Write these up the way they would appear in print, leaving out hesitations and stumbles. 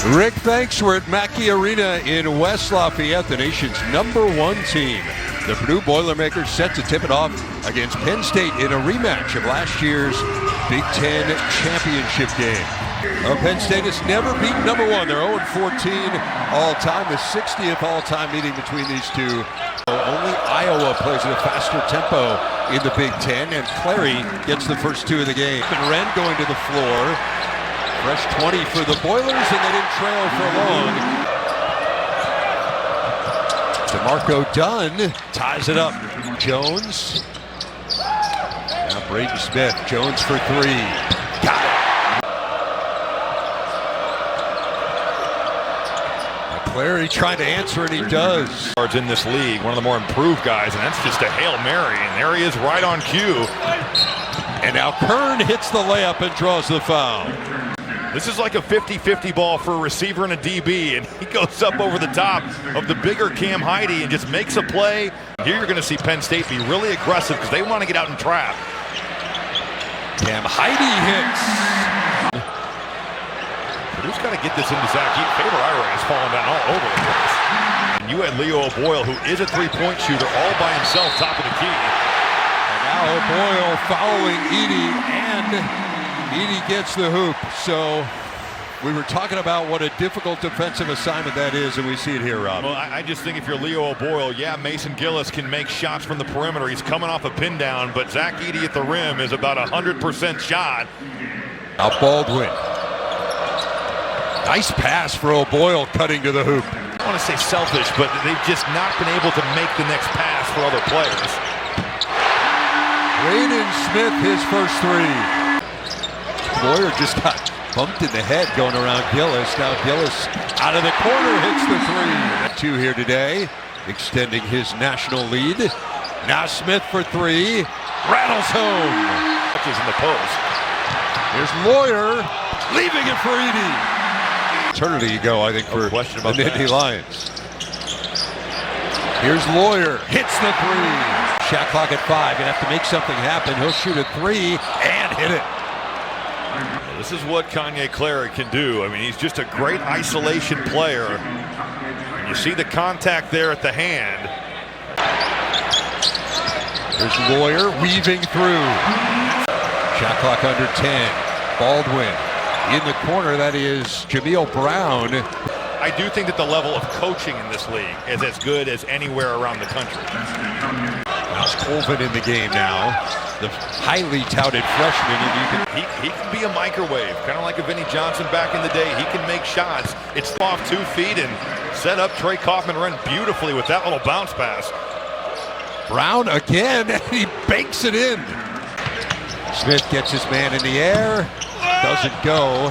Rick, thanks. We're at Mackey Arena in West Lafayette, the nation's #1 team. The Purdue Boilermakers set to tip it off against Penn State in a rematch of last year's Big Ten championship game. Penn State has never beaten #1. They're 0-14 all-time, the 60th all-time meeting between these two. Only Iowa plays at a faster tempo in the Big Ten, and Clary gets the first two of the game. And Wren going to the floor. Fresh 20 for the Boilers, and they didn't trail for long. DeMarco Dunn ties it up. Jones. Now Braden Smith. Jones for three. Got it. Clary trying to answer, and he does. In this league, one of the more improved guys, and that's just a Hail Mary, and there he is right on cue. And now Kern hits the layup and draws the foul. This is like a 50-50 ball for a receiver and a DB, and he goes up over the top of the bigger Cam Heide and just makes a play. Here you're going to see Penn State be really aggressive because they want to get out and trap. Cam Heide hits. Purdue's got to get this into Zach. Faber Ira is falling down all over the place. And you had Leo O'Boyle, who is a three-point shooter, all by himself, top of the key. And now O'Boyle following Edey, and Edey gets the hoop. So we were talking about what a difficult defensive assignment that is, and we see it here, Rob. Well, I just think if you're Leo O'Boyle, yeah, Mason Gillis can make shots from the perimeter. He's coming off a pin down, but Zach Edey at the rim is about 100% shot. Now Baldwin. Nice pass for O'Boyle cutting to the hoop. I don't want to say selfish, but they've just not been able to make the next pass for other players. Braden Smith, his first three. Boyer just got bumped in the head going around Gillis. Now Gillis out of the corner hits the three. Two here today, extending his national lead. Now Smith for three. Rattles home. Touches in the post. Here's Lawyer leaving it for Edey. Eternity ago, I think, for the Nittany Lions. Here's Lawyer, hits the three. Shot clock at 5. Gonna have to make something happen. He'll shoot a three and hit it. This is what Kanye Clary can do. I mean, he's just a great isolation player. And you see the contact there at the hand. There's Lawyer weaving through. Shot clock under 10. Baldwin. In the corner, that is Jameel Brown. I do think that the level of coaching in this league is as good as anywhere around the country. How's Colvin in the game now? The highly touted freshman, and he can be a microwave, kind of like a Vinnie Johnson back in the day. He can make shots. It's off 2 feet and set up Trey Kaufman-Renn beautifully with that little bounce pass. Brown again, and he banks it in. Smith gets his man in the air. Doesn't go.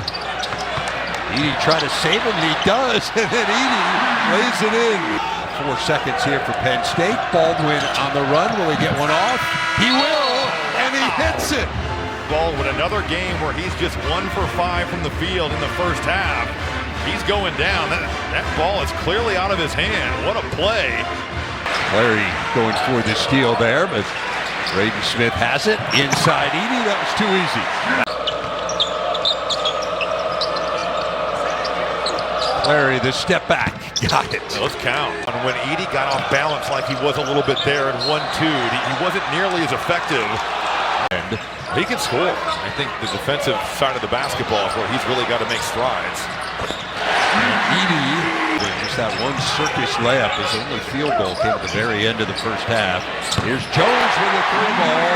Edey trying to save him, and he does, and then Edey lays it in. 4 seconds here for Penn State. Baldwin on the run. Will he get one off? He will, and he hits it. Baldwin, another game where he's just 1 for 5 from the field in the first half. He's going down. That ball is clearly out of his hand. What a play. Clary going for the steal there, but Braden Smith has it. Inside Edey, that was too easy. Clary, the step back, got it. Let's count. And when Edey got off balance like he was a little bit there in 1-2, he wasn't nearly as effective. And he can score. I think the defensive side of the basketball is where he's really got to make strides. And Edey, just that one circus layup, his only field goal came at the very end of the first half. Here's Jones with a three ball.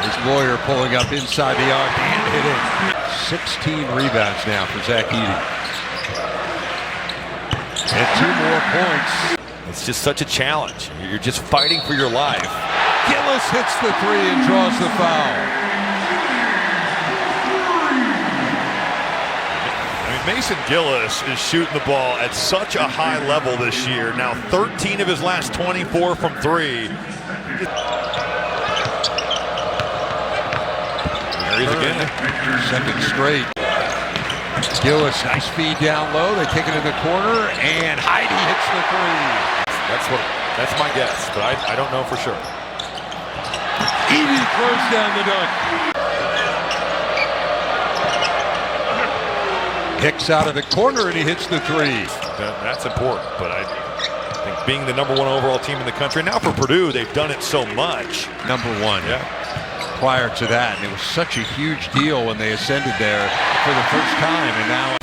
There's Lawyer pulling up inside the arc and hitting. 16 rebounds now for Zach Edey. And 2 more points. It's just such a challenge. You're just fighting for your life. Gillis hits the three and draws the foul. I mean, Mason Gillis is shooting the ball at such a high level this year. Now 13 of his last 24 from 3. There he is again. Second straight. Gillis, nice feed down low. They kick it in the corner, and Heide hits the three. That's my guess, but I don't know for sure. Edey throws down the dunk. Hicks out of the corner, and he hits the three. That's important, but I think being the #1 overall team in the country, now for Purdue, they've done it so much. #1. Yeah. Prior to that, and it was such a huge deal when they ascended there for the first time, and now